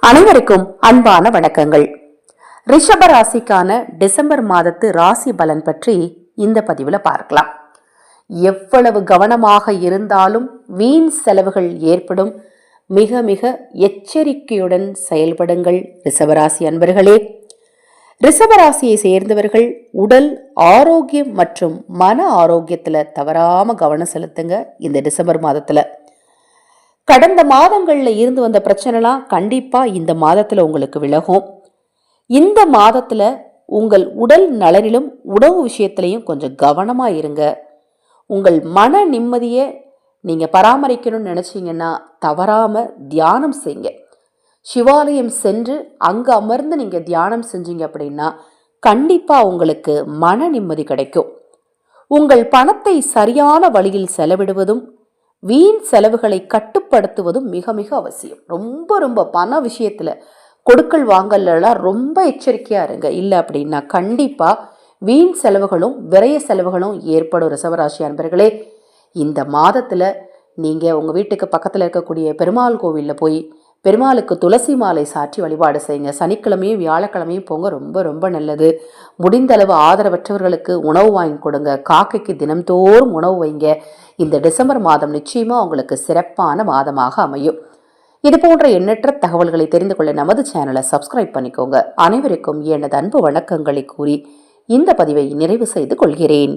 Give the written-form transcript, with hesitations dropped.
அனைவருக்கும் அன்பான வணக்கங்கள். ரிஷப ராசிக்கான டிசம்பர் மாதத்து ராசி பலன் பற்றி இந்த பதிவுல பார்க்கலாம். எவ்வளவு கவனமாக இருந்தாலும் வீண் செலவுகள் ஏற்படும். மிக மிக எச்சரிக்கையுடன் செயல்படுங்கள் ரிஷபராசி அன்பர்களே. ரிஷபராசியை சேர்ந்தவர்கள் உடல் ஆரோக்கியம் மற்றும் மன ஆரோக்கியத்துல தவறாம கவனம் செலுத்துங்க. இந்த டிசம்பர் மாதத்துல கடந்த மாதங்கள்ல இருந்து வந்த பிரச்சனைலாம் கண்டிப்பா இந்த மாதத்துல உங்களுக்கு விலகும். இந்த மாதத்துல உங்கள் உடல் நலனிலும் உணவு விஷயத்திலையும் கொஞ்சம் கவனமா இருங்க. உங்கள் மன நிம்மதியை நீங்க பராமரிக்கணும்னு நினைச்சீங்கன்னா தவறாம தியானம் செய்யுங்க. சிவாலயம் சென்று அங்க அமர்ந்து நீங்க தியானம் செஞ்சீங்க அப்படின்னா கண்டிப்பா உங்களுக்கு மன நிம்மதி கிடைக்கும். உங்கள் பணத்தை சரியான வழியில் செலவிடுவதும் வீண் செலவுகளை கட்டுப்படுத்துவதும் மிக மிக அவசியம். ரொம்ப பண விஷயத்துல கொடுக்கல் வாங்கலாம் ரொம்ப எச்சரிக்கையா இருங்க. இல்லை அப்படின்னா கண்டிப்பா வீண் செலவுகளும் விரைய செலவுகளும் ஏற்படும். ரிஷபராசி அன்பர்களே, இந்த மாதத்துல நீங்க உங்க வீட்டுக்கு பக்கத்துல இருக்கக்கூடிய பெருமாள் கோவில்ல போய் பெருமாளுக்கு துளசி மாலை சாற்றி வழிபாடு செய்யுங்க. சனிக்கிழமையும் வியாழக்கிழமையும் போங்க, ரொம்ப நல்லது. முடிந்த அளவு ஆதரவற்றவர்களுக்கு உணவு வாங்கி கொடுங்க. காக்கைக்கு தினம்தோறும் உணவு வைங்க. இந்த டிசம்பர் மாதம் நிச்சயமா உங்களுக்கு சிறப்பான மாதமாக அமையும். இது போன்ற எண்ணற்ற தகவல்களை தெரிந்து கொள்ள நமது சேனலை சப்ஸ்கிரைப் பண்ணிக்கோங்க. அனைவருக்கும் எனது அன்பு வணக்கங்களை கூறி இந்த பதிவை நிறைவு செய்து கொள்கிறேன்.